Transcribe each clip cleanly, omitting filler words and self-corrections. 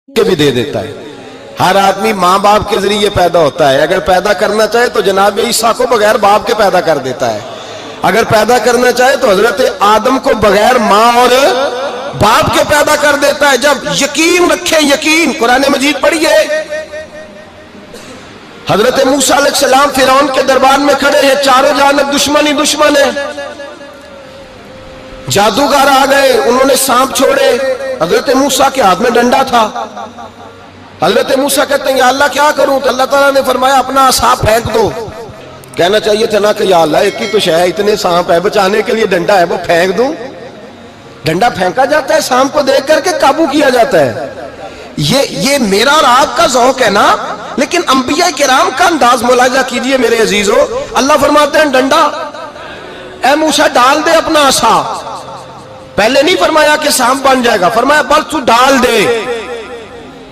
کے بھی دے دیتا ہے. ہر آدمی ماں باپ کے ذریعے پیدا ہوتا ہے. اگر پیدا کرنا چاہے تو جناب عیسیٰ کو بغیر باپ کے پیدا کر دیتا ہے. اگر پیدا کرنا چاہے تو حضرت آدم کو بغیر ماں اور باپ کے پیدا کر دیتا ہے. جب یقین رکھیں, یقین, قرآن مجید پڑھیے. حضرت موسیٰ علیہ السلام فرعون کے دربار میں کھڑے ہیں, چاروں جانب دشمن ہی دشمن ہے. جادوگر آ گئے, انہوں نے سانپ چھوڑے. حضرت موسیٰ کے ہاتھ میں ڈنڈا تھا. حضرت موسیٰ کہتے ہیں یا اللہ کیا کروں؟ تو اللہ تعالیٰ نے فرمایا اپنا عصا پھینک دو. کہنا چاہیے تھا نا کہ یا اللہ ایک ہی تو شے ہے, اتنے سانپ ہے, بچانے کے لیے ڈنڈا ہے, وہ پھینک دوں. ڈنڈا پھینکا جاتا ہے, سانپ کو دیکھ کر کے قابو کیا جاتا ہے. یہ میرا اور آپ کا ذوق ہے نا, لیکن انبیاء کرام کا انداز ملاحظہ کیجئے میرے عزیزو. اللہ فرماتے ہیں ڈنڈا, اے موسیٰ ڈال دے اپنا عصا. پہلے نہیں فرمایا کہ سانپ بن جائے گا, فرمایا بس تو ڈال دے.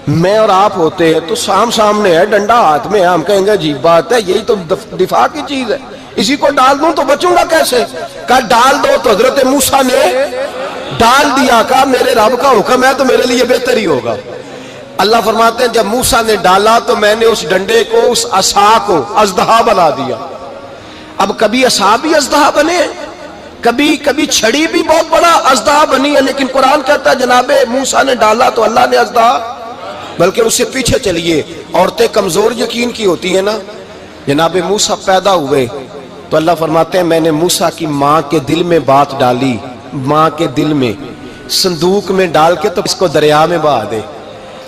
میں اور آپ ہوتے ہیں تو سام سامنے ہے, ڈنڈا ہاتھ میں ہے, ہم کہیں گے عجیب بات ہے, یہی تو دفاع کی چیز ہے, اسی کو ڈال دوں تو بچوں گا کیسے؟ کہا ڈال دو. تو حضرت موسیٰ نے ڈال دیا. کہا میرے رب کا حکم ہے تو میرے لیے بہتر ہی ہوگا. اللہ فرماتے ہیں جب موسیٰ نے ڈالا تو میں نے اس ڈنڈے کو, اس عصا کو اژدہا بنا دیا. اب کبھی عصا بھی اژدہا بنے, کبھی چھڑی بھی بہت بڑا اژدہا بنی ہے, لیکن قرآن کہتا ہے جناب موسیٰ نے ڈالا تو اللہ نے اژدہا. بلکہ اس سے پیچھے چلیے, عورتیں کمزور یقین کی ہوتی ہیں نا. جناب موسیٰ پیدا ہوئے تو اللہ فرماتے ہیں میں نے موسیٰ کی ماں کے دل میں بات ڈالی. ماں کے دل میں صندوق میں ڈال کے تو اس کو دریا میں بہا دے.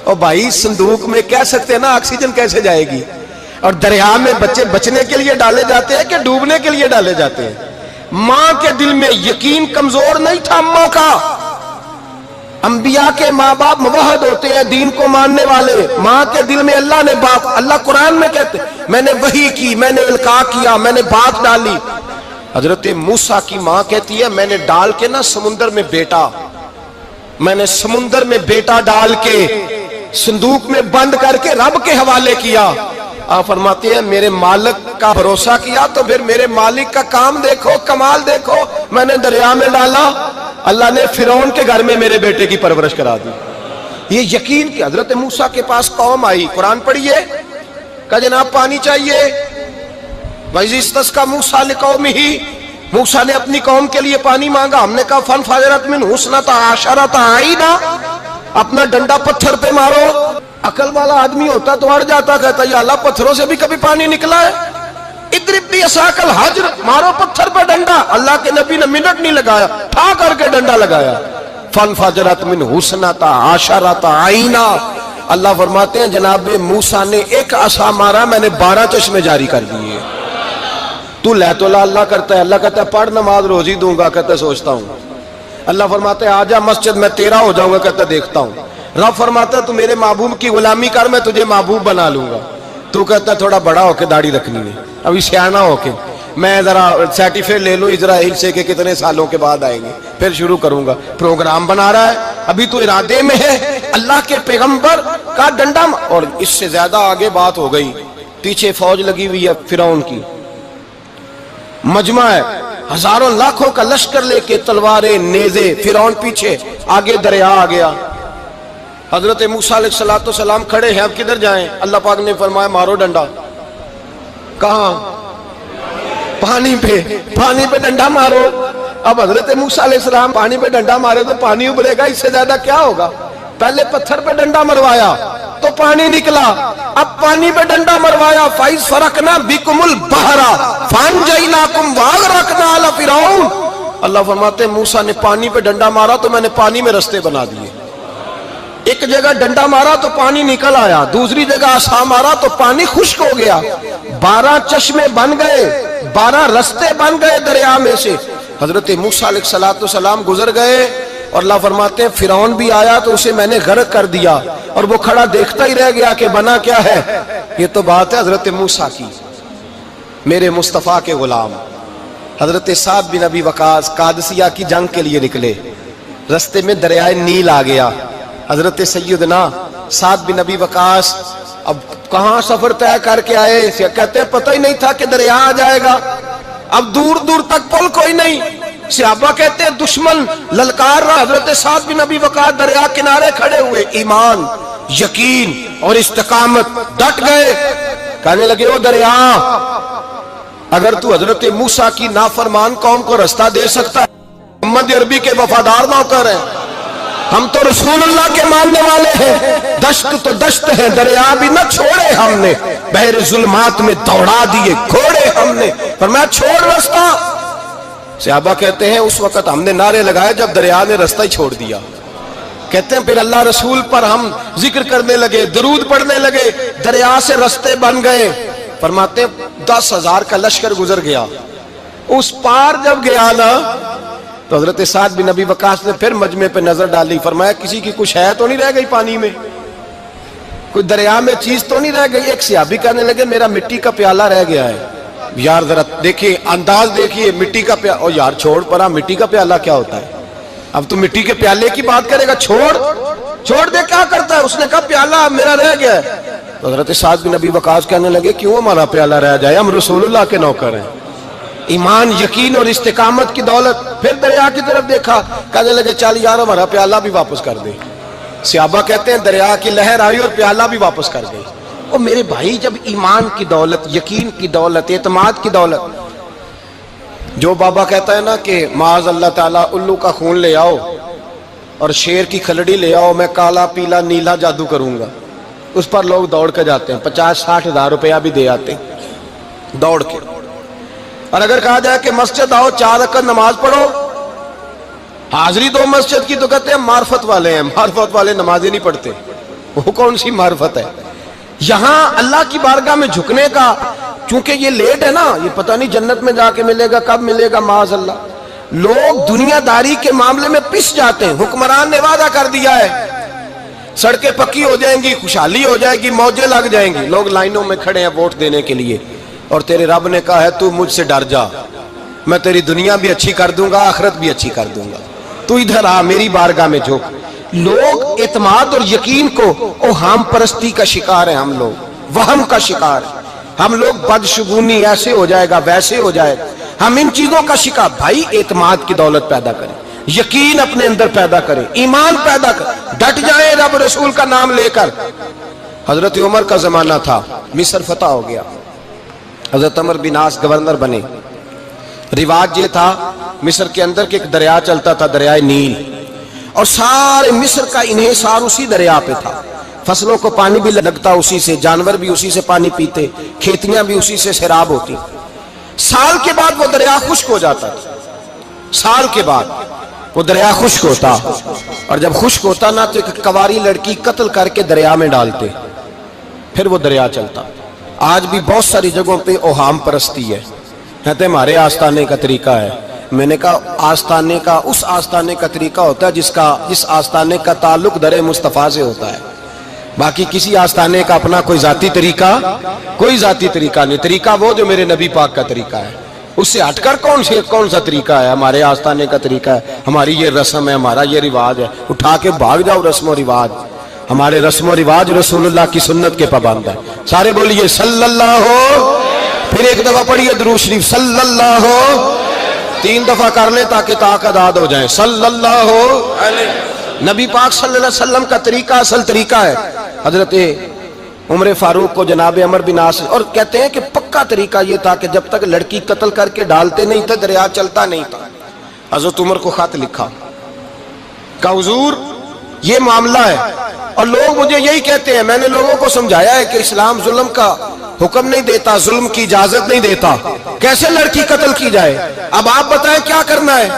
اور بھائی صندوق میں کہہ سکتے ہیں نا آکسیجن کیسے جائے گی, اور دریا میں بچے بچنے کے لیے ڈالے جاتے ہیں کہ ڈوبنے کے لیے ڈالے جاتے ہیں. ماں کے دل میں یقین کمزور نہیں تھا اماں کا. انبیاء کے ماں باپ موحد ہوتے ہیں, دین کو ماننے والے. ماں کے دل میں اللہ نے بات, اللہ قرآن میں کہتے میں نے وحی کی, میں نے القاء کیا, میں نے بات ڈالی. حضرت موسیٰ کی ماں کہتی ہے میں نے ڈال کے نا سمندر میں بیٹا, میں نے سمندر میں بیٹا ڈال کے صندوق میں بند کر کے رب کے حوالے کیا. آپ فرماتے ہیں میرے مالک کا بھروسہ کیا تو پھر میرے مالک کا کام دیکھو, کمال دیکھو. میں نے دریا میں ڈالا, اللہ نے فرعون کے گھر میں میرے بیٹے کی پرورش کرا دی. یہ یقین کہ حضرت موسیٰ کے پاس قوم آئی, قرآن پڑھیے. کہ جناب پانی چاہیے. وَإِذِ اسْتَسْقَىٰ مُوسَىٰ لِقَوْمِهِ, موسیٰ نے اپنی قوم کے لیے پانی مانگا. ہم نے کہا فَانْفَجَرَتْ مِنْهُ اثْنَتَا عَشَرَةَ عَيْنًا, اپنا ڈنڈا پتھر پہ مارو. عقل والا آدمی ہوتا تو اڑ جاتا, کہتا یا اللہ پتھروں سے بھی کبھی پانی نکلا ہے؟ اضرب بعصاک الحجر, مارو پتھر پہ ڈنڈا. اللہ کے نبی نے منٹ نہیں لگایا, ٹھا کر کے ڈنڈا لگایا. فَانْفَجَرَتْ مِنْهُ اثْنَتَا عَشَرَةَ عَيْنًا. اللہ فرماتے ہیں جناب موسیٰ نے ایک عصا مارا, میں نے 12 چشمے جاری کر دیے. تو لے تو اللہ کرتا ہے, اللہ کہتا ہے پڑھ نماز روزی دوں گا, کہتا ہے سوچتا ہوں. اللہ فرماتا ہے آجا مسجد میں تیرا ہو جاؤں گا, کہتا ہے دیکھتا ہوں. رب فرماتا ہے تو میرے محبوب کی غلامی کر, میں تجھے محبوب بنا لوں گا. تو کہتا ہے تھوڑا بڑا ہو کے داڑھی رکھنی ہے, ابھی سیانا ہو کے میں ذرا سرٹیفکیٹ لے لوں اسرائیل سے کہ کتنے سالوں کے بعد آئیں گے, پھر شروع کروں گا. پروگرام بنا رہا ہے, ابھی تو ارادے میں ہے. اللہ کے پیغمبر کا ڈنڈا, اور اس سے زیادہ آگے بات ہو گئی. پیچھے فوج لگی ہوئی ہے فرعون کی, مجمع ہے, ہزاروں لاکھوں کا لشکر لے کے, تلواریں, نیزے. فرعون پیچھے, آگے دریا آ گیا. حضرت موسیٰ علیہ السلام کھڑے ہیں, اب کدھر جائیں؟ اللہ پاک نے فرمایا مارو ڈنڈا. کہاں؟ پانی پہ ڈنڈا مارو. اب حضرت موسیٰ علیہ السلام پانی پہ ڈنڈا مارے تو پانی ابلے گا, اس سے زیادہ کیا ہوگا؟ پہلے پتھر پہ ڈنڈا مروایا تو پانی نکلا, اب پانی پہ ڈنڈا مروایا. فَإِذْ فَرَقْنَا بِكُمُ الْبَحْرَ فَأَنْجَيْنَاكُمْ وَأَغْرَقْنَا آلَ فِرْعَوْنَ. اللہ فرماتے ہیں موسیٰ نے پانی پہ ڈنڈا مارا تو میں نے پانی میں رستے بنا دیے. ایک جگہ ڈنڈا مارا تو پانی نکل آیا, دوسری جگہ عصا مارا تو پانی خشک ہو گیا. 12 چشمے بن گئے, 12 رستے بن گئے دریا میں سے. حضرت موسیٰ علیہ السلام گزر گئے, اور اللہ فرماتے ہیں فرعون بھی آیا تو اسے میں نے غرق کر دیا, اور وہ کھڑا دیکھتا ہی رہ گیا کہ بنا کیا ہے. یہ تو بات ہے حضرت موسیٰ کی, میرے مصطفیٰ کے غلام. حضرت سعد بن ابی وقاص قادسیہ کی جنگ کے لیے نکلے, رستے میں دریائے نیل آ گیا. حضرت سیدنا سعد بن ابی وقاص اب کہاں سفر طے کر کے آئے, کہتے ہیں پتہ ہی نہیں تھا کہ دریا آ جائے گا. اب دور دور تک پل کوئی نہیں, صحابہ کہتے ہیں دشمن للکار رہا, حضرت سعد بن ابی وقاص دریا کنارے کھڑے ہوئے, ایمان یقین اور استقامت، ڈٹ گئے. کہنے لگے او دریا، اگر تو حضرت موسیٰ کی نافرمان قوم کو رستہ دے سکتا ہے، محمد عربی کے وفادار نوکر ہیں، ہم تو رسول اللہ کے ماننے والے ہیں. دشت تو دشت ہے، دریا بھی نہ چھوڑے ہم نے، بحر ظلمات میں دوڑا دیے گھوڑے ہم نے. فرمایا چھوڑ رستہ. صحابہ کہتے ہیں اس وقت ہم نے نعرے لگائے جب دریا نے رستہ ہی چھوڑ دیا. کہتے ہیں پھر اللہ رسول پر ہم ذکر کرنے لگے، درود پڑھنے لگے، دریا سے رستے بن گئے. فرماتے ہیں 10,000 کا لشکر گزر گیا. اس پار جب گیا نا تو حضرت سعد بن ابی وقاص نے پھر مجمع پہ نظر ڈالی. فرمایا کسی کی کچھ ہے تو نہیں رہ گئی پانی میں، کوئی دریا میں چیز تو نہیں رہ گئی. ایک صحابی کہنے لگے میرا مٹی کا پیالہ رہ گیا ہے. یار ذرا دیکھیے انداز دیکھیے، مٹی کا پیالہ. او یار چھوڑ پرا، مٹی کا پیالہ کیا ہوتا ہے؟ اب تو مٹی کے پیالے کی بات کرے گا. چھوڑ دے، کیا کرتا ہے؟ اس نے کہا پیالہ میرا رہ گیا ہے. تو حضرت سعد بن ابی وقاص کہنے لگے کیوں ہمارا پیالہ رہ جائے، ہم رسول اللہ کے نوکر ہیں. ایمان، یقین اور استقامت کی دولت. پھر دریا کی طرف دیکھا، کہنے لگے چل یار ہمارا پیالہ بھی واپس کر دے. صحابہ کہتے ہیں دریا کی لہر آئی اور پیالہ بھی واپس کر گئی. اور میرے بھائی جب ایمان کی دولت، یقین کی دولت، اعتماد کی دولت، جو بابا کہتا ہے نا کہ معاذ اللہ تعالیٰ الو کا خون لے آؤ اور شیر کی کھلڑی لے آؤ، میں کالا پیلا نیلا جادو کروں گا، اس پر لوگ دوڑ کے جاتے ہیں، 50-60 ہزار روپیہ بھی دے آتے ہیں دوڑ کے. اور اگر کہا جائے کہ مسجد آؤ 4 رکعت نماز پڑھو، حاضری دو مسجد کی، تو کہتے ہیں معرفت والے ہیں. معرفت والے نمازیں نہیں پڑھتے، وہ کون سی معرفت ہے؟ یہاں اللہ کی بارگاہ میں جھکنے کا، چونکہ یہ لیٹ ہے نا، یہ پتہ نہیں جنت میں جا کے ملے گا، کب ملے گا، معاذ اللہ. لوگ دنیا داری کے معاملے میں پس جاتے ہیں. حکمران نے وعدہ کر دیا ہے سڑکیں پکی ہو جائیں گی، خوشحالی ہو جائے گی، موجیں لگ جائیں گی، لوگ لائنوں میں کھڑے ہیں ووٹ دینے کے لیے. اور تیرے رب نے کہا ہے تو مجھ سے ڈر جا، میں تیری دنیا بھی اچھی کر دوں گا، آخرت بھی اچھی کر دوں گا، تو ادھر آ میری بارگاہ میں جھک. لوگ اعتماد اور یقین کو اوہام پرستی کا شکار ہیں، ہم لوگ وہم کا شکار ہیں. ہم لوگ بدشگونی ایسے ہو جائے گا، ویسے ہو جائے گا، ہم ان چیزوں کا شکار. بھائی اعتماد کی دولت پیدا کریں، یقین اپنے اندر پیدا کریں، ایمان پیدا کریں، ڈٹ جائیں رب رسول کا نام لے کر. حضرت عمر کا زمانہ تھا، مصر فتح ہو گیا، حضرت عمر بن عاص گورنر بنے. رواج یہ تھا مصر کے اندر کہ ایک دریا چلتا تھا، دریائے نیل، اور سارے مصر کا انحصار اسی دریا پہ تھا. فصلوں کو پانی بھی لگتا اسی سے، جانور بھی اسی سے پانی پیتے، کھیتیاں بھی اسی سے سیراب ہوتی. سال کے بعد وہ دریا خشک ہو جاتا تھا، سال کے بعد وہ دریا خشک ہوتا، اور جب خشک ہوتا نا تو ایک کواری لڑکی قتل کر کے دریا میں ڈالتے، پھر وہ دریا چلتا. آج بھی بہت ساری جگہوں پہ اوہام پرستی ہے، کہتے ہیں ہمارے آستانے کا طریقہ ہے. میں نے کہا آستانے کا، اس آستانے کا طریقہ ہوتا ہے جس آستانے کا تعلق در مصطفیٰ سے ہوتا ہے. باقی کسی آستانے کا اپنا کوئی ذاتی طریقہ نہیں. طریقہ وہ جو میرے نبی پاک کا طریقہ ہے، اس سے ہٹ کر کون سا طریقہ ہے؟ ہمارے آستانے کا طریقہ ہے، ہماری یہ رسم ہے، ہمارا یہ رواج ہے. اٹھا کے بھاگ جاؤ رسم و رواج. ہمارے رسم و رواج رسول اللہ کی سنت کے پابند ہے. سارے بولیے صلی اللہ ہو، پھر ایک دفعہ پڑھیے درود شریف صلی اللہ ہو، 3 دفعہ کر لیں تاکہ طاق اداد ہو جائیں. صلی اللہ ہو نبی پاک صلی اللہ علیہ وسلم کا طریقہ اصل طریقہ ہے. حضرت عمر فاروق کو جناب عمر بن عاص، اور کہتے ہیں کہ پکا طریقہ یہ تھا کہ جب تک لڑکی قتل کر کے ڈالتے نہیں تھے دریا چلتا نہیں تھا. حضرت عمر کو خط لکھا کہ حضور یہ معاملہ ہے، اور لوگ مجھے یہی کہتے ہیں. میں نے لوگوں کو سمجھایا ہے کہ اسلام ظلم کا حکم نہیں دیتا، ظلم کی اجازت نہیں دیتا، کیسے لڑکی قتل کی جائے؟ اب آپ بتائیں کیا کرنا ہے؟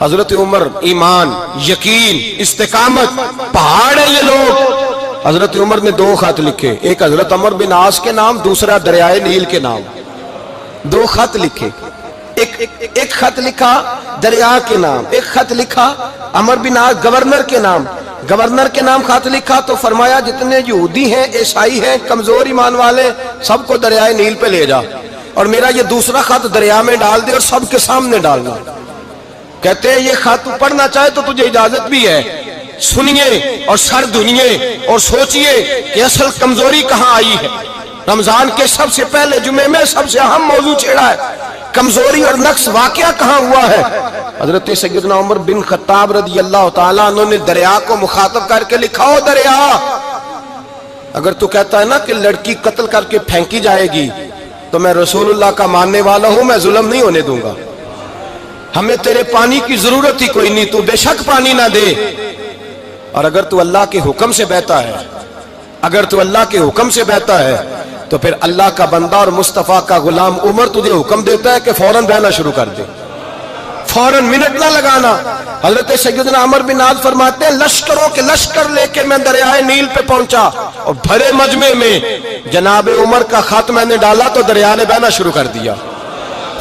حضرت عمر ایمان، یقین، استقامت، پہاڑ ہے یہ لوگ. حضرت عمر نے 2 خط لکھے، ایک حضرت عمر بن عاص کے نام، دوسرا دریائے نیل کے نام. 2 خط لکھے، ایک خط لکھا دریا کے نام، ایک خط لکھا عمر بن عاص گورنر کے نام. گورنر کے نام خط لکھا تو فرمایا جتنے یہودی ہیں، عیسائی ہیں، کمزور ایمان والے، سب کو دریائے نیل پہ لے جا، اور میرا یہ دوسرا خط دریا میں ڈال دے اور سب کے سامنے ڈالنا. کہتے ہیں یہ خط پڑھنا چاہے تو تجھے اجازت بھی ہے، سنیے اور سر دھنیے اور سوچئے کہ اصل کمزوری کہاں آئی ہے. رمضان کے سب سے پہلے جمعے میں سب سے اہم موضوع چھیڑا ہے، کمزوری اور نقص واقعہ کہاں ہوا ہے. حضرت سیدنا عمر بن خطاب رضی اللہ تعالیٰ عنہ نے دریا کو مخاطب کر کے لکھا، ہو دریا اگر تو کہتا ہے نا کہ لڑکی قتل کر کے پھینکی جائے گی تو میں رسول اللہ کا ماننے والا ہوں، میں ظلم نہیں ہونے دوں گا، ہمیں تیرے پانی کی ضرورت ہی کوئی نہیں، تو بے شک پانی نہ دے۔ اور اگر تو اللہ کے حکم سے بہتا ہے، اگر تو اللہ کے حکم سے بہتا ہے تو پھر اللہ کا بندہ اور مصطفیٰ کا غلام عمر تجھے حکم دیتا ہے کہ فوراً بہنا شروع کر دے، فوراً منٹ نہ لگانا۔ حضرت سیدنا عمر بن عاص فرماتے ہیں لشکروں کے لشکر لے کے میں دریائے نیل پہ پہنچا اور بھرے مجمع میں جناب عمر کا خط میں نے ڈالا تو دریا نے بہنا شروع کر دیا۔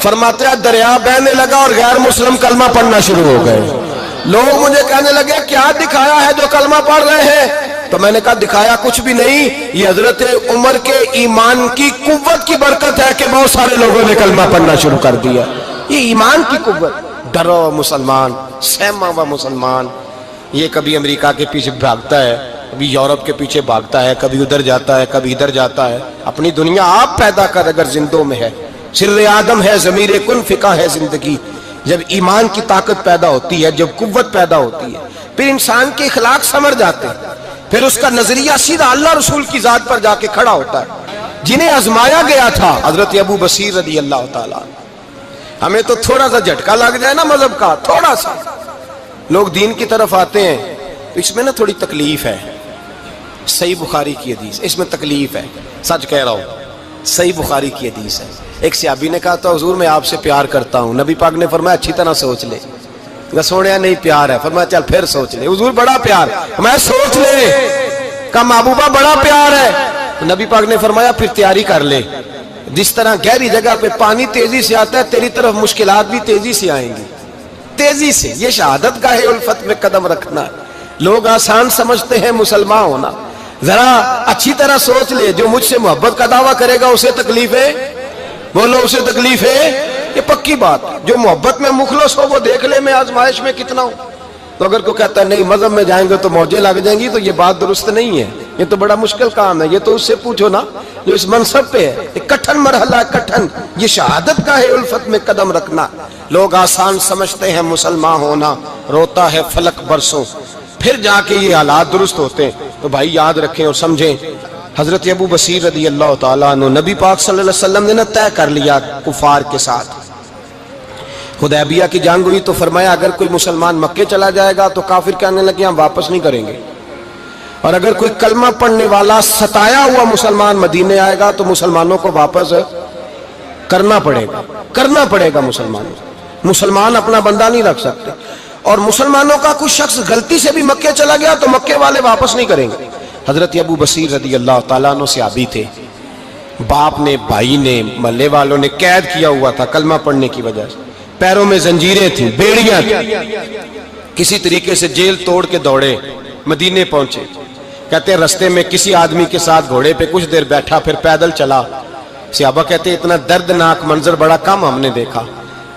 فرماتے ہیں دریا بہنے لگا اور غیر مسلم کلمہ پڑھنا شروع ہو گئے۔ لوگ مجھے کہنے لگے کیا دکھایا ہے جو کلمہ پڑھ رہے ہیں؟ تو میں نے کہا دکھایا کچھ بھی نہیں، یہ حضرت عمر کے ایمان کی قوت کی برکت ہے کہ بہت سارے لوگوں نے کلمہ پڑھنا شروع کر دیا۔ یہ ایمان کی قوت۔ ڈرو مسلمان، سہما ہوا مسلمان، یہ کبھی امریکہ کے پیچھے بھاگتا ہے، کبھی یورپ کے پیچھے بھاگتا ہے، کبھی ادھر جاتا ہے، کبھی ادھر جاتا ہے۔ اپنی دنیا آپ پیدا کر، اگر زندوں میں ہے، سر آدم ہے، ضمیر کن فقہ ہے زندگی۔ جب ایمان کی طاقت پیدا ہوتی ہے، جب قوت پیدا ہوتی ہے، پھر انسان کے اخلاق سمر جاتے ہیں، پھر اس کا نظریہ سیدھا اللہ رسول کی ذات پر جا کے کھڑا ہوتا ہے۔ جنہیں آزمایا گیا تھا حضرت ابو بصیر رضی اللہ تعالیٰ، ہمیں تو تھوڑا سا جھٹکا لگ جائے نا مذہب کا، تھوڑا سا لوگ دین کی طرف آتے ہیں تو اس میں نا تھوڑی تکلیف ہے۔ صحیح بخاری کی حدیث، اس میں تکلیف ہے، سچ کہہ رہا ہوں، صحیح بخاری کی حدیث ہے۔ ایک صحابی نے کہا تو حضور میں آپ سے پیار کرتا ہوں، نبی پاک نے فرمایا اچھی طرح سوچ لے۔ سوڑیا نہیں پیار ہے، فرمایا چل پھر سوچ لے۔ حضور بڑا پیار، میں سوچ لے۔ کہا محبوبہ بڑا پیار ہے، نبی پاک نے فرمایا پھر تیاری کر لے، جس طرح گہری جگہ پہ پانی تیزی سے آتا ہے تیری طرف مشکلات بھی تیزی سے آئیں گی، تیزی سے۔ یہ شہادت گاہ الفت میں قدم رکھنا ہے۔ لوگ آسان سمجھتے ہیں مسلمان ہونا، ذرا اچھی طرح سوچ لے، جو مجھ سے محبت کا دعویٰ کرے گا اسے تکلیف ہے، بولو اسے تکلیف ہے، یہ پکی بات۔ جو محبت میں مخلص ہو وہ دیکھ لے میں آزمائش میں کتنا ہوں۔ تو اگر کوئی کہتا ہے نہیں مذہب میں جائیں گے تو موجیں لگ جائیں گی، تو یہ بات درست نہیں ہے، یہ تو بڑا مشکل کام ہے۔ یہ تو اس سے پوچھو نا جو اس منصب پہ ہے، یہ کٹھن مرحلہ ہے، کٹھن۔ یہ شہادت کا ہے الفت میں قدم رکھنا۔ لوگ آسان سمجھتے ہیں مسلمان ہونا، روتا ہے فلک برسوں، پھر جا کے یہ حالات درست ہوتے ہیں۔ تو بھائی یاد رکھیں اور سمجھیں، حضرت ابو بصیر رضی اللہ تعالیٰ عنہ، نبی پاک صلی اللہ علیہ وسلم نے نہ طے کر لیا کفار کے ساتھ، حدیبیہ کی جنگ ہوئی تو فرمایا اگر کوئی مسلمان مکے چلا جائے گا تو کافر کہنے لگے ہم واپس نہیں کریں گے، اور اگر کوئی کلمہ پڑھنے والا ستایا ہوا مسلمان مدینے آئے گا تو مسلمانوں کو واپس کرنا پڑے گا مسلمان اپنا بندہ نہیں رکھ سکتے۔ اور مسلمانوں کا کوئی شخص غلطی سے بھی مکے چلا گیا تو مکے والے واپس نہیں کریں گے۔ حضرت ابو بصیر رضی اللہ تعالیٰ عنہ صحابی تھے، باپ نے، بھائی نے، محلے والوں نے قید کیا ہوا تھا کلمہ پڑھنے کی وجہ سے، پیروں میں زنجیریں تھیں، بیڑیاں تھیں، کسی طریقے سے جیل توڑ کے دوڑے مدینے پہنچے۔ کہتے ہیں رستے میں کسی آدمی کے ساتھ گھوڑے پہ کچھ دیر بیٹھا پھر پیدل چلا۔ صحابہ کہتے ہیں اتنا دردناک منظر بڑا کم ہم نے دیکھا۔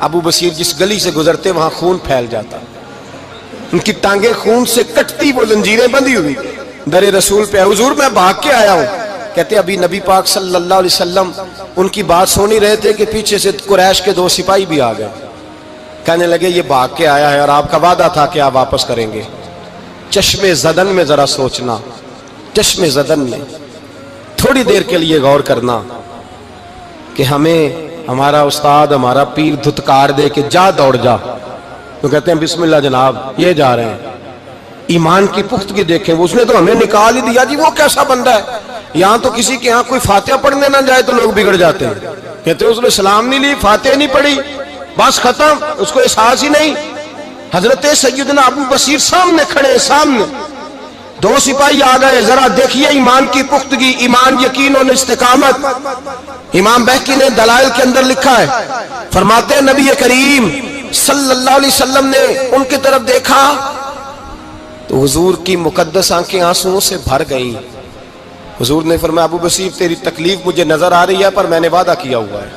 ابو بصیر جس گلی سے گزرتے وہاں خون پھیل جاتا، ان کی ٹانگیں خون سے کٹتی، وہ زنجیریں بندھی ہوئی، در رسول پہ حضور میں بھاگ کے آیا ہوں۔ کہتے ابھی نبی پاک صلی اللہ علیہ وسلم ان کی بات سن ہی رہے تھے کہ پیچھے سے قریش کے 2 سپاہی بھی آ گئے، کہنے لگے یہ بھاگ کے آیا ہے اور آپ کا وعدہ تھا کہ آپ واپس کریں گے۔ چشم زدن میں ذرا سوچنا، چشم زدن میں تھوڑی دیر کے لیے غور کرنا کہ ہمیں ہمارا استاد، ہمارا پیر دھتکار دے کہ جا دوڑ جا، تو کہتے ہیں بسم اللہ جناب یہ جا رہے ہیں۔ ایمان کی پختگی دیکھیں، اس نے تو ہمیں نکال ہی دیا جی، وہ کیسا بندہ ہے۔ یہاں تو کسی کے یہاں کوئی فاتحہ پڑھنے نہ جائے تو لوگ بگڑ جاتے ہیں، کہتے ہیں اس نے سلام نہیں لی، فاتحہ نہیں پڑھی، بس ختم، اس کو احساس ہی نہیں۔ حضرت سیدنا ابو بصیر سامنے کھڑے، سامنے 2 سپاہی آ گئے، ذرا دیکھیے ایمان کی پختگی، ایمان، یقین اور استقامت۔ امام بہقی نے دلائل کے اندر لکھا ہے، فرماتے ہیں نبی کریم صلی اللہ علیہ وسلم نے ان کی طرف دیکھا تو حضور کی مقدس آنکھیں آنسوؤں سے بھر گئیں۔ حضور نے فرمایا ابو بصیر تیری تکلیف مجھے نظر آ رہی ہے پر میں نے وعدہ کیا ہوا ہے،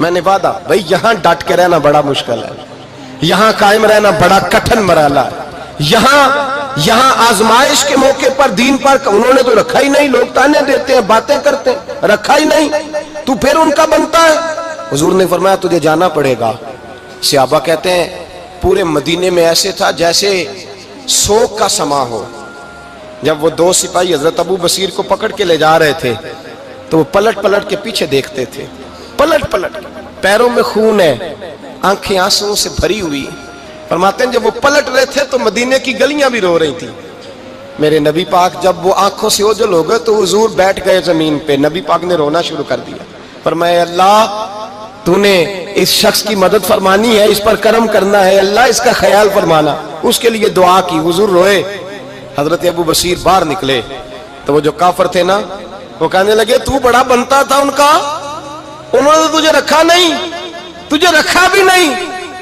میں نے وعدہ۔ بھئی یہاں ڈٹ کے رہنا بڑا مشکل ہے، یہاں قائم رہنا بڑا کٹھن مرحلہ ہے۔ یہاں آزمائش کے موقع پر دین پر انہوں نے تو رکھا ہی نہیں، لوگ تانے دیتے ہیں، باتیں کرتے ہیں، رکھا ہی نہیں، تو پھر ان کا بنتا ہے۔ حضور نے فرمایا تجھے جانا پڑے گا۔ صحابہ کہتے ہیں پورے مدینے میں ایسے تھا جیسے سوگ کا سما ہو، جب وہ دو سپاہی حضرت ابو بصیر کو پکڑ کے لے جا رہے تھے تو وہ پلٹ پلٹ کے پیچھے دیکھتے تھے، پلٹ پلٹ کے، پیروں میں خون ہے، آنکھیں آنسوں سے بھری ہوئی۔ فرماتے ہیں جب وہ پلٹ رہے تھے تو مدینے کی گلیاں بھی رو رہی تھی۔ میرے نبی پاک جب وہ آنکھوں سے اوجھل ہو گئے تو حضور بیٹھ گئے زمین پہ، نبی پاک نے رونا شروع کر دیا۔ فرمایا اللہ تو نے اس شخص کی مدد فرمانی ہے، اس پر کرم کرنا ہے، اللہ اس کا خیال فرمانا، اس کے لیے دعا کی۔ حضور روئے۔ حضرت ابو بصیر باہر نکلے تو وہ جو کافر تھے نا وہ کہنے لگے تو بڑا بنتا تھا ان کا، انہوں نے تجھے رکھا نہیں، تجھے رکھا بھی نہیں۔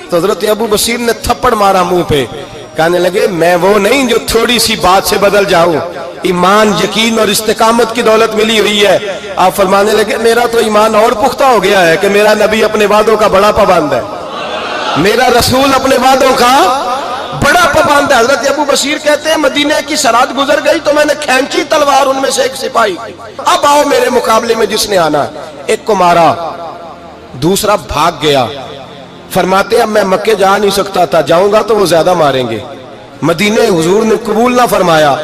تو حضرت ابو بصیر نے تھپڑ مارا منہ پہ، کہنے لگے میں وہ نہیں جو تھوڑی سی بات سے بدل جاؤں، ایمان یقین اور استقامت کی دولت ملی ہوئی ہے۔ آپ فرمانے لگے میرا تو ایمان اور پختہ ہو گیا ہے کہ میرا نبی اپنے وعدوں کا بڑا پابند ہے، میرا رسول اپنے وعدوں کا بڑا پابند ہے۔ حضرت ابو بصیر کہتے ہیں مدینے کی سرحد گزر گئی تو میں نے کھینچی تلوار، ان میں سے ایک سپاہی، اب آؤ میرے مقابلے میں جس نے آنا۔ ایک کو مارا، دوسرا بھاگ گیا۔ فرماتے اب میں مکے جا نہیں سکتا تھا، جاؤں گا تو وہ زیادہ ماریں گے، مدینے حضور نے قبول نہ فرمایا۔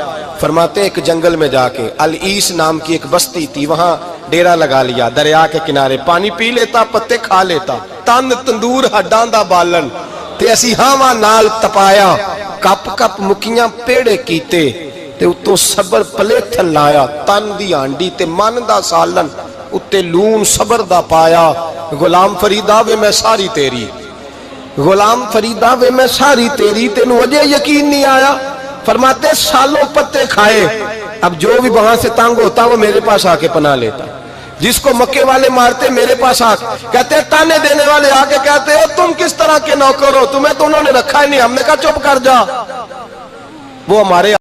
فرماتے ایک جنگل میں جا کے العیس نام کی ایک بستی تھی، وہاں ڈیرا لگا لیا، دریا کے کنارے، پانی پی لیتا، پتے کھا لیتا، تن تندور ہڈاں دا بالن تے اسی ہاواں نال تپایا، کپ کپ مکیاں پیڑے کیتے تے اتوں صبر پلیٹھن لایا، تن دی ہانڈی تے من دا سالن اتے لون صبر دا پایا۔ غلام فریدا وے میں ساری تیری، غلام فریدا وے میں ساری تیری، تینوں اجے یقین نہیں آیا۔ فرماتے سالوں پتے کھائے، اب جو بھی وہاں سے تنگ ہوتا وہ میرے پاس آ کے پناہ لیتا، جس کو مکے والے مارتے میرے پاس آ کہتے تانے دینے والے آ کے کہتے ہو تم کس طرح کے نوکر ہو، تمہیں تو انہوں نے رکھا ہی نہیں۔ ہم نے کہا چپ کر جا، وہ ہمارے